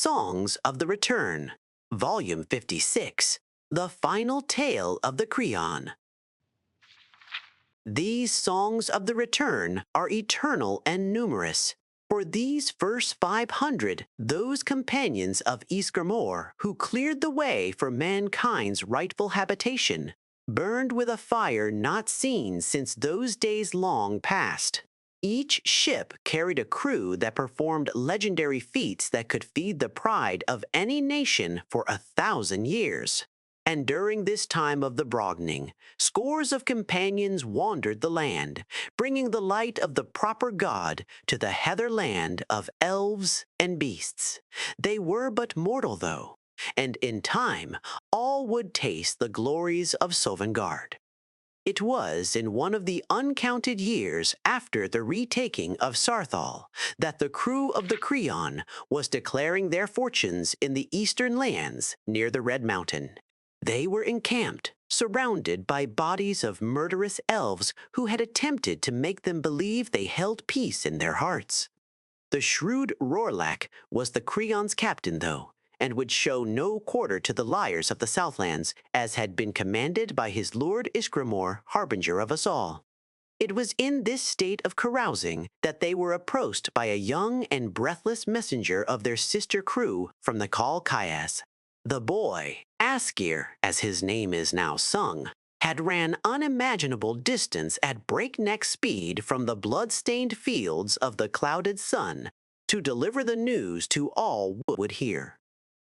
Songs of the Return, Volume 56, The Final Tale of the Creon. These songs of the return are eternal and numerous. For these first 500, those companions of Ysgramor who cleared the way for mankind's rightful habitation, burned with a fire not seen since those days long past. Each ship carried a crew that performed legendary feats that could feed the pride of any nation for 1,000 years. And during this time of the broadening, scores of companions wandered the land, bringing the light of the proper God to the heather land of elves and beasts. They were but mortal, though, and in time all would taste the glories of Sovngarde. It was in one of the uncounted years after the retaking of Sarthal that the crew of the Creon was declaring their fortunes in the eastern lands near the Red Mountain. They were encamped, surrounded by bodies of murderous elves who had attempted to make them believe they held peace in their hearts. The shrewd Rorlak was the Creon's captain, though, and would show no quarter to the liars of the Southlands, as had been commanded by his lord Ysgramor, harbinger of us all. It was in this state of carousing that they were approached by a young and breathless messenger of their sister crew from the Kal Kayas. The boy, Askir, as his name is now sung, had ran unimaginable distance at breakneck speed from the blood-stained fields of the clouded sun to deliver the news to all who would hear.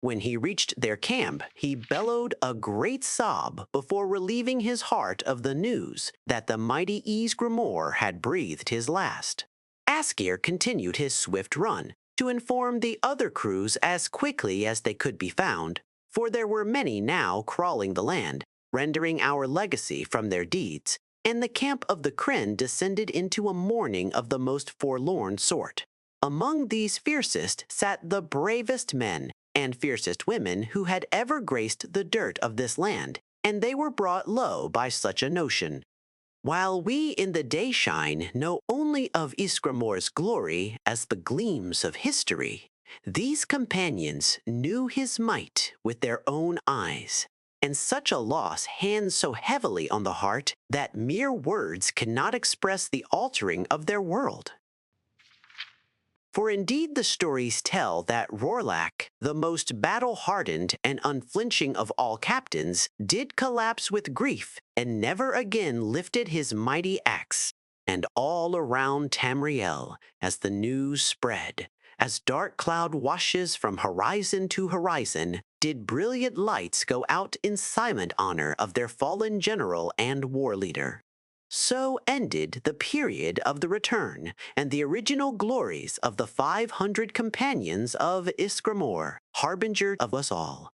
When he reached their camp, he bellowed a great sob before relieving his heart of the news that the mighty Ysgramor had breathed his last. Askir continued his swift run to inform the other crews as quickly as they could be found, for there were many now crawling the land, rendering our legacy from their deeds, and the camp of the Kryn descended into a mourning of the most forlorn sort. Among these fiercest sat the bravest men and fiercest women who had ever graced the dirt of this land, and they were brought low by such a notion. While we in the dayshine know only of Ysgramor's glory as the gleams of history, these companions knew his might with their own eyes, and such a loss hangs so heavily on the heart that mere words cannot express the altering of their world. For indeed the stories tell that Rorlak, the most battle-hardened and unflinching of all captains, did collapse with grief and never again lifted his mighty axe. And all around Tamriel, as the news spread, as dark cloud washes from horizon to horizon, did brilliant lights go out in silent honor of their fallen general and war leader. So ended the period of the return and the original glories of the 500 companions of Ysgramor, harbinger of us all.